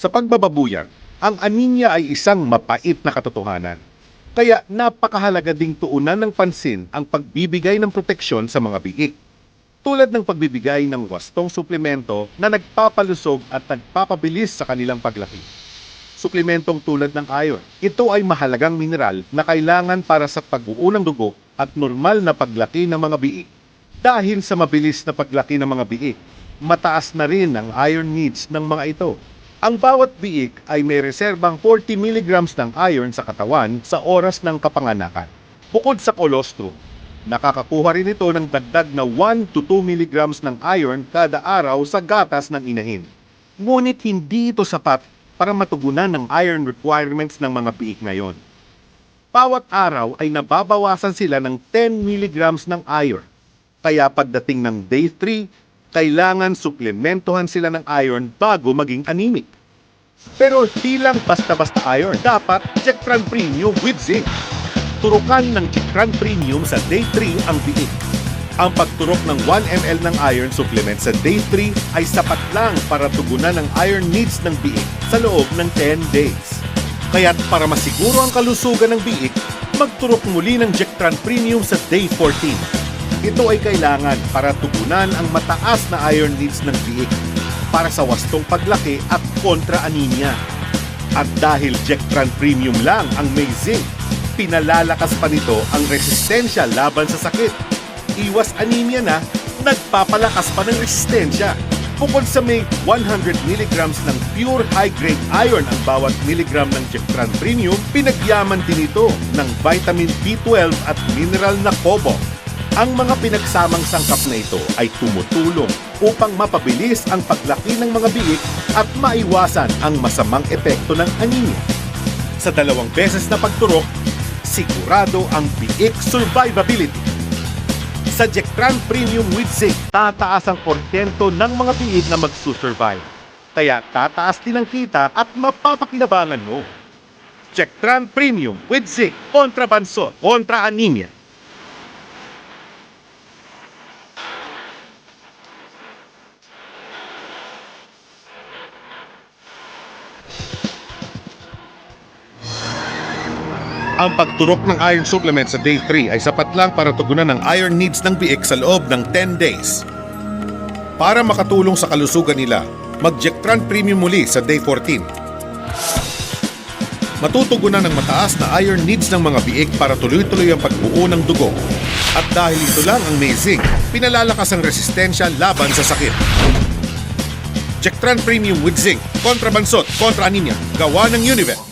Sa pagbababuyan, ang anemia ay isang mapait na katotohanan. Kaya napakahalaga ding tuunan ng pansin ang pagbibigay ng proteksyon sa mga biik. Tulad ng pagbibigay ng wastong suplemento na nagpapalusog at nagpapabilis sa kanilang paglaki. Suplementong tulad ng iron. Ito ay mahalagang mineral na kailangan para sa pagbuo ng dugo at normal na paglaki ng mga biik. Dahil sa mabilis na paglaki ng mga biik, mataas na rin ang iron needs ng mga ito. Ang bawat biik ay may reserbang 40 mg ng iron sa katawan sa oras ng kapanganakan. Bukod sa kolostrum, nakakakuha rin ito ng dagdag na 1 to 2 mg ng iron kada araw sa gatas ng inahin. Ngunit hindi ito sapat para matugunan ang iron requirements ng mga biik ngayon. Bawat araw ay nababawasan sila ng 10 mg ng iron. Kaya pagdating ng day 3, kailangan suplementohan sila ng iron bago maging anemic. Pero di lang basta-basta iron, dapat Jectran Premium with Zinc. Turukan ng Jectran Premium sa day 3 ang biik. Ang pagturok ng 1 ml ng iron supplement sa day 3 ay sapat lang para tugunan ang iron needs ng biik sa loob ng 10 days. Kaya't para masiguro ang kalusugan ng biik, magturok muli ng Jectran Premium sa day 14. Ito ay kailangan para tugunan ang mataas na iron needs ng biik para sa wastong paglaki at kontra anemia. At dahil Jectran Premium lang ang may zinc, pinalalakas pa nito ang resistensya laban sa sakit. Iwas anemia na, nagpapalakas pa ng resistensya. Bukod sa may 100 mg ng pure high-grade iron ang bawat miligram ng Jectran Premium, pinagyaman din ito ng vitamin B12 at mineral na cobalt. Ang mga pinagsamang sangkap na ito ay tumutulong upang mapabilis ang paglaki ng mga biik at maiwasan ang masamang epekto ng anemia. Sa 2 beses na pagturok, sigurado ang biik survivability. Sa Jectran Premium with Zinc, tataas ang porsyento ng mga biik na magsusurvive. Kaya tataas din ang kita at mapapakinabangan mo. Jectran Premium with Zinc, kontra bansot, kontra anemia. Ang pagturok ng iron supplement sa day 3 ay sapat lang para tugunan ang iron needs ng biik sa loob ng 10 days. Para makatulong sa kalusugan nila, mag-Jectran Premium muli sa day 14. Matutugunan ang mataas na iron needs ng mga biik para tuloy-tuloy ang pagbuo ng dugo. At dahil ito lang ang may zinc, pinalalakas ang resistensya laban sa sakit. Jectran Premium with Zinc, kontra bansot, kontra anemia, gawa ng Univet.